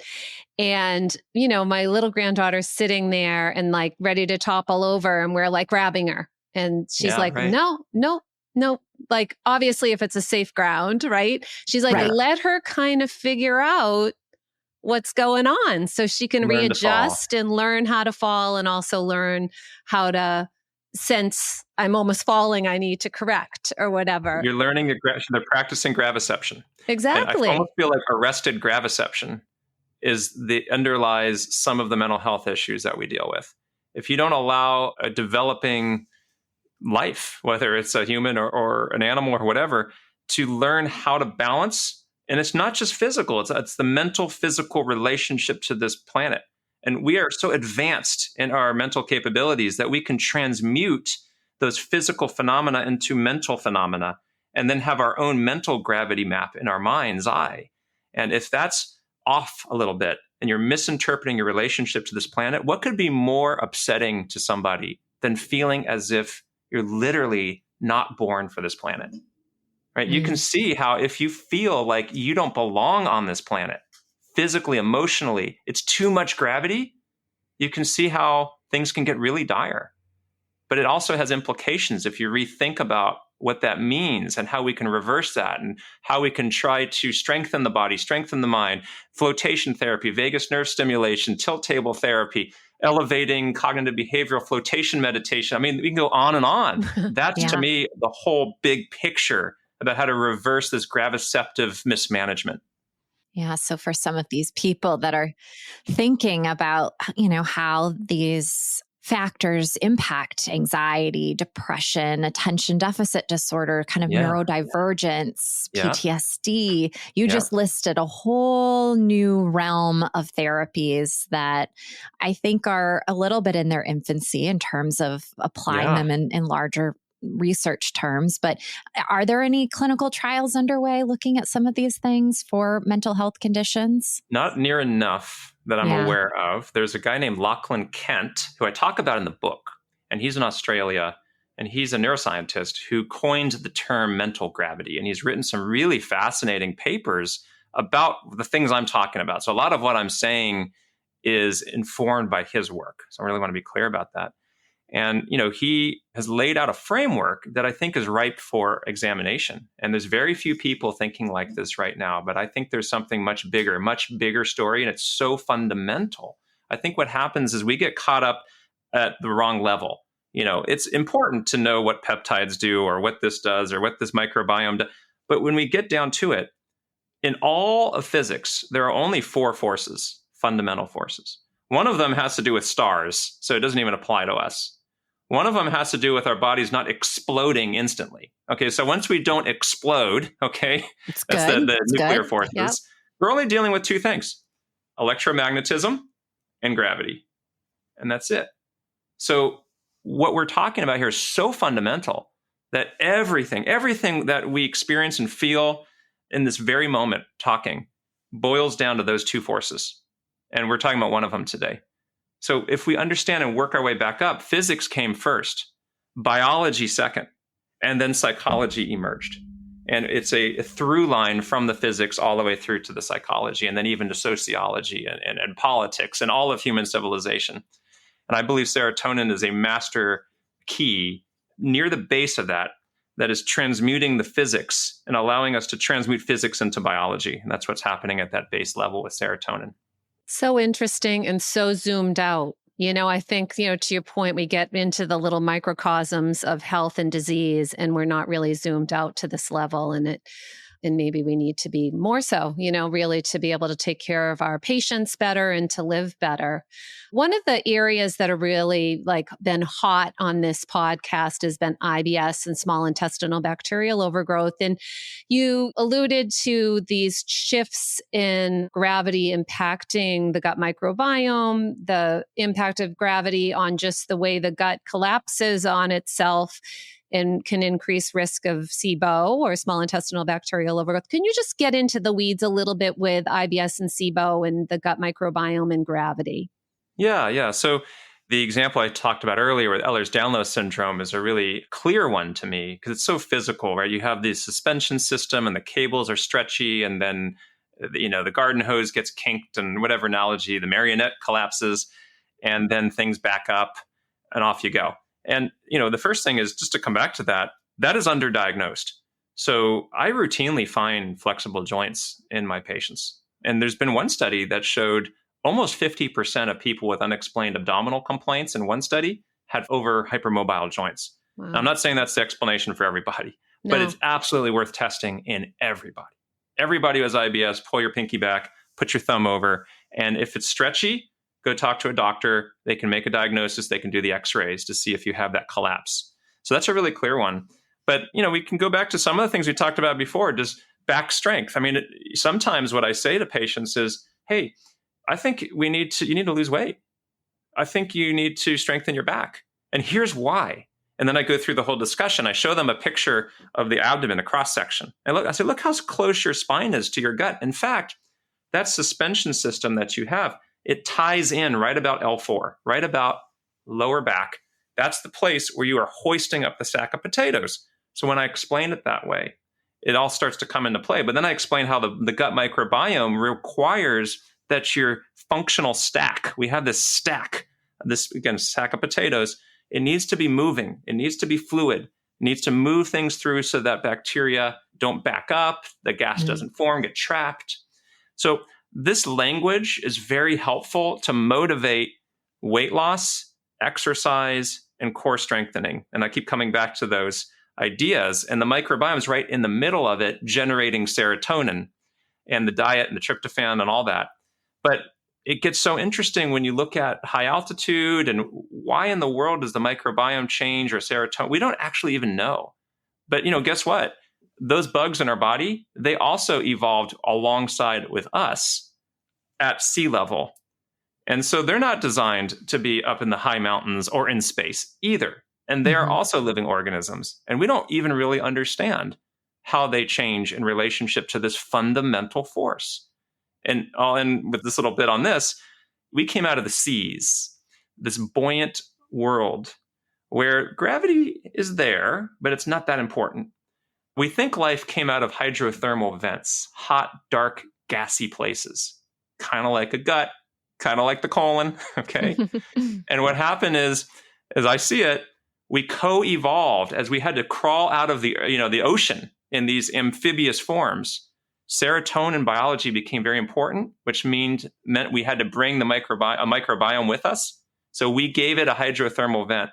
And, my little granddaughter's sitting there and like ready to topple over, and we're like grabbing her. And she's no. Like, obviously, if it's a safe ground, right? She's like, let her kind of figure out what's going on so she can readjust and learn how to fall, and also learn how to sense I'm almost falling, I need to correct or whatever. You're learning, they're practicing graviception. Exactly. And I almost feel like arrested graviception underlies some of the mental health issues that we deal with. If you don't allow a developing life, whether it's a human or an animal or whatever, to learn how to balance, and it's not just physical, it's the mental physical relationship to this planet. And we are so advanced in our mental capabilities that we can transmute those physical phenomena into mental phenomena and then have our own mental gravity map in our mind's eye. And if that's off a little bit and you're misinterpreting your relationship to this planet, what could be more upsetting to somebody than feeling as if you're literally not born for this planet? Right? Mm-hmm. You can see how if you feel like you don't belong on this planet, physically, emotionally, it's too much gravity, you can see how things can get really dire. But it also has implications if you rethink about what that means and how we can reverse that and how we can try to strengthen the body, strengthen the mind, flotation therapy, vagus nerve stimulation, tilt table therapy, elevating cognitive behavioral flotation meditation. I mean, we can go on and on. That's to me the whole big picture about how to reverse this graviceptive mismanagement. Yeah. So for some of these people that are thinking about, how these factors impact anxiety, depression, attention deficit disorder, kind of neurodivergence, PTSD, you just listed a whole new realm of therapies that I think are a little bit in their infancy in terms of applying them in larger research terms. But are there any clinical trials underway looking at some of these things for mental health conditions? Not near enough that I'm aware of. There's a guy named Lachlan Kent, who I talk about in the book, and he's in Australia, and he's a neuroscientist who coined the term mental gravity, and he's written some really fascinating papers about the things I'm talking about. So a lot of what I'm saying is informed by his work. So I really want to be clear about that. And, he has laid out a framework that I think is ripe for examination. And there's very few people thinking like this right now, but I think there's something much bigger story, and it's so fundamental. I think what happens is we get caught up at the wrong level. It's important to know what peptides do or what this does or what this microbiome does. But when we get down to it, in all of physics, there are only 4 forces, fundamental forces. One of them has to do with stars, so it doesn't even apply to us. One of them has to do with our bodies not exploding instantly. Okay, so once we don't explode, that's the nuclear forces, we're only dealing with 2 things, electromagnetism and gravity. And that's it. So what we're talking about here is so fundamental that everything that we experience and feel in this very moment talking boils down to those 2 forces. And we're talking about one of them today. So if we understand and work our way back up, physics came first, biology second, and then psychology emerged. And it's a through line from the physics all the way through to the psychology, and then even to sociology and politics and all of human civilization. And I believe serotonin is a master key near the base of that is transmuting the physics and allowing us to transmute physics into biology. And that's what's happening at that base level with serotonin. So interesting and so zoomed out. I think, to your point, we get into the little microcosms of health and disease, and we're not really zoomed out to this level. And maybe we need to be more so, really to be able to take care of our patients better and to live better. One of the areas that are really been hot on this podcast has been IBS and small intestinal bacterial overgrowth. And you alluded to these shifts in gravity impacting the gut microbiome, the impact of gravity on just the way the gut collapses on itself and can increase risk of SIBO or small intestinal bacterial overgrowth. Can you just get into the weeds a little bit with IBS and SIBO and the gut microbiome and gravity? Yeah. So the example I talked about earlier with Ehlers-Danlos syndrome is a really clear one to me because it's so physical, right? You have the suspension system and the cables are stretchy, and then the garden hose gets kinked, and whatever analogy, the marionette collapses, and then things back up and off you go. And, the first thing is just to come back to that is underdiagnosed. So I routinely find flexible joints in my patients. And there's been one study that showed almost 50% of people with unexplained abdominal complaints in one study had over hypermobile joints. Wow. Now, I'm not saying that's the explanation for everybody, but it's absolutely worth testing in everybody. Everybody who has IBS, pull your pinky back, put your thumb over. And if it's stretchy, go talk to a doctor. They can make a diagnosis. They can do the x-rays to see if you have that collapse. So that's a really clear one. But, we can go back to some of the things we talked about before, just back strength. I mean, sometimes what I say to patients is, hey, I think you need to lose weight. I think you need to strengthen your back. And here's why. And then I go through the whole discussion. I show them a picture of the abdomen, a cross section. And I say, look how close your spine is to your gut. In fact, that suspension system that you have, it ties in right about L4, right about lower back. That's the place where you are hoisting up the sack of potatoes. So when I explain it that way, it all starts to come into play. But then I explain how the gut microbiome requires that your functional stack, we have this stack, this, again, sack of potatoes, it needs to be moving. It needs to be fluid. needs to move things through so that bacteria don't back up, the gas doesn't form, get trapped. So this language is very helpful to motivate weight loss, exercise, and core strengthening. And I keep coming back to those ideas. And the microbiome is right in the middle of it, generating serotonin and the diet and the tryptophan and all that. But it gets so interesting when you look at high altitude and why in the world does the microbiome change or serotonin? We don't actually even know. But, guess what? Those bugs in our body, they also evolved alongside with us at sea level. And so they're not designed to be up in the high mountains or in space either. And they are also living organisms. And we don't even really understand how they change in relationship to this fundamental force. And I'll end with this little bit on this. We came out of the seas, this buoyant world where gravity is there, but it's not that important. We think life came out of hydrothermal vents, hot, dark, gassy places, kind of like a gut, kind of like the colon, okay? And what happened is, as I see it, we co-evolved as we had to crawl out of the ocean in these amphibious forms. Serotonin biology became very important, which meant we had to bring a microbiome with us. So we gave it a hydrothermal vent.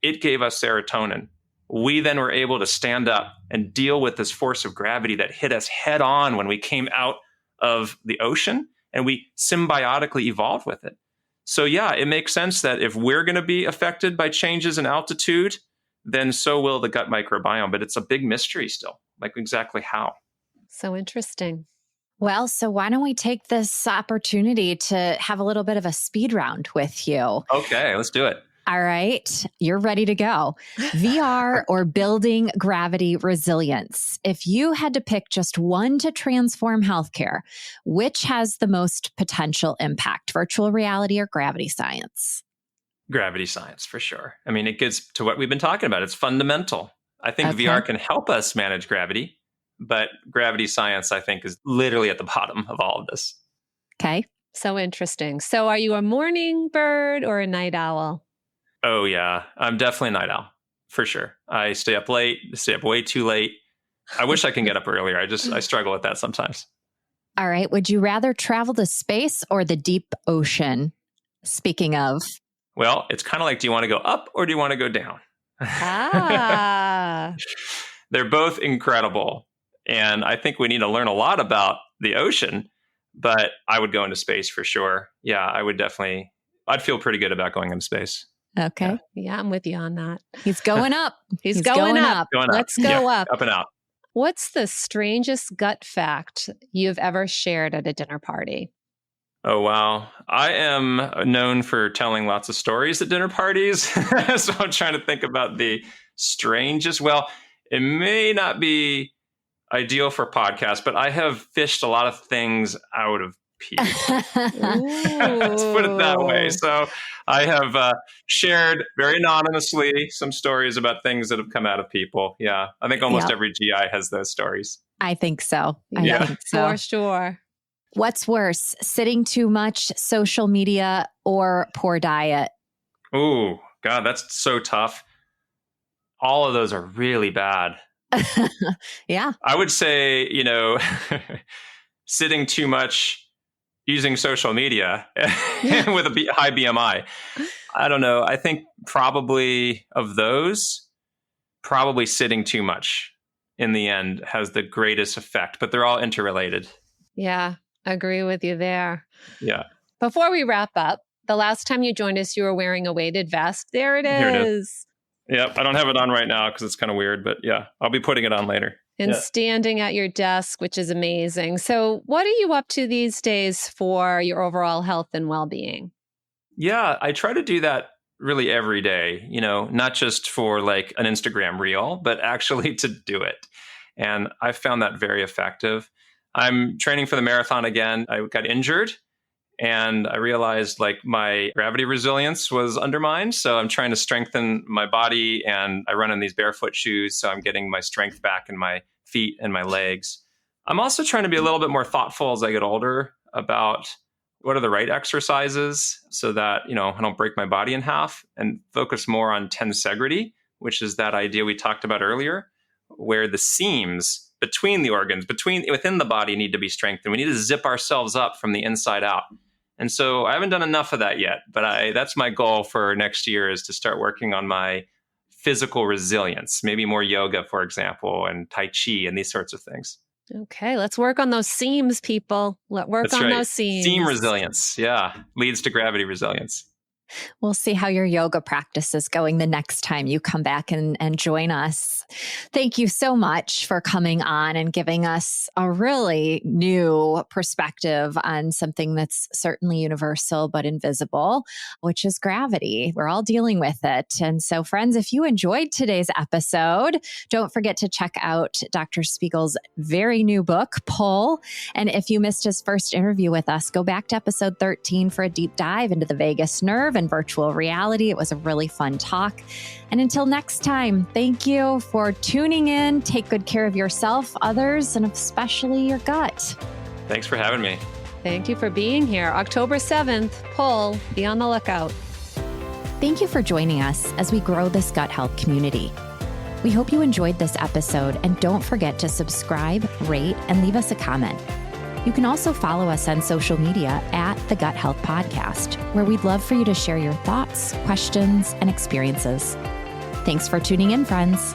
It gave us serotonin. We then were able to stand up and deal with this force of gravity that hit us head on when we came out of the ocean, and we symbiotically evolved with it. So yeah, it makes sense that if we're going to be affected by changes in altitude, then so will the gut microbiome. But it's a big mystery still, like exactly how. So interesting. Well, so why don't we take this opportunity to have a little bit of a speed round with you? Okay, let's do it. All right, you're ready to go. VR or building gravity resilience. If you had to pick just one to transform healthcare, which has the most potential impact, virtual reality or gravity science? Gravity science, for sure. I mean, it gets to what we've been talking about. It's fundamental. I think VR can help us manage gravity, but gravity science, I think, is literally at the bottom of all of this. Okay. So interesting. So are you a morning bird or a night owl? Oh, yeah. I'm definitely a night owl, for sure. I stay up late, stay up way too late. I wish I can get up earlier. I struggle with that sometimes. All right. Would you rather travel to space or the deep ocean? Speaking of. Well, it's kind of like, do you want to go up or do you want to go down? Ah. They're both incredible. And I think we need to learn a lot about the ocean, but I would go into space for sure. Yeah, I'd feel pretty good about going into space. Okay. Yeah, I'm with you on that. He's going up. He's going up. Let's go up. Up and out. What's the strangest gut fact you've ever shared at a dinner party? Oh, wow. I am known for telling lots of stories at dinner parties. So I'm trying to think about the strangest. Well, it may not be ideal for podcasts, but I have fished a lot of things out of people. Let's put it that way. So I have shared very anonymously some stories about things that have come out of people. Yeah. I think almost every GI has those stories. I think so. I think so. For sure. What's worse, sitting too much, social media, or poor diet? Oh, God, that's so tough. All of those are really bad. Yeah. I would say, sitting too much, using social media with a high BMI. I don't know. I think probably of those, probably sitting too much in the end has the greatest effect, but they're all interrelated. Yeah, agree with you there. Yeah. Before we wrap up, the last time you joined us, you were wearing a weighted vest. There it is. Here it is. Yep. I don't have it on right now because it's kind of weird, but yeah, I'll be putting it on later. And standing at your desk, which is amazing. So what are you up to these days for your overall health and well-being? Yeah, I try to do that really every day, not just for like an Instagram reel, but actually to do it. And I found that very effective. I'm training for the marathon again. I got injured and I realized like my gravity resilience was undermined. So I'm trying to strengthen my body and I run in these barefoot shoes. So I'm getting my strength back in my feet and my legs. I'm also trying to be a little bit more thoughtful as I get older about what are the right exercises so that, I don't break my body in half and focus more on tensegrity, which is that idea we talked about earlier, where the seams between the organs, within the body need to be strengthened. We need to zip ourselves up from the inside out. And so I haven't done enough of that yet, but that's my goal for next year, is to start working on my physical resilience, maybe more yoga, for example, and Tai Chi and these sorts of things. Okay, let's work on those seams, people. Let's work on those seams. Seam resilience, leads to gravity resilience. We'll see how your yoga practice is going the next time you come back and join us. Thank you so much for coming on and giving us a really new perspective on something that's certainly universal but invisible, which is gravity. We're all dealing with it. And so, friends, if you enjoyed today's episode, don't forget to check out Dr. Spiegel's very new book, Pull. And if you missed his first interview with us, go back to episode 13 for a deep dive into the vagus nerve and virtual reality. It was a really fun talk. And until next time, thank you for tuning in. Take good care of yourself, others, and especially your gut. Thanks for having me. Thank you for being here. October 7th, Pull. Be on the lookout. Thank you for joining us as we grow this gut health community. We hope you enjoyed this episode, and don't forget to subscribe, rate, and leave us a comment. You can also follow us on social media at The Gut Health Podcast, where we'd love for you to share your thoughts, questions, and experiences. Thanks for tuning in, friends.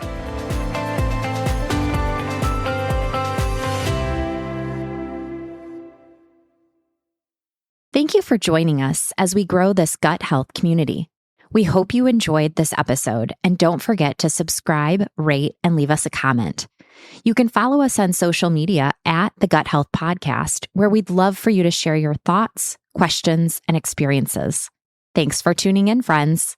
Thank you for joining us as we grow this gut health community. We hope you enjoyed this episode, and don't forget to subscribe, rate, and leave us a comment. You can follow us on social media at The Gut Health Podcast, where we'd love for you to share your thoughts, questions, and experiences. Thanks for tuning in, friends.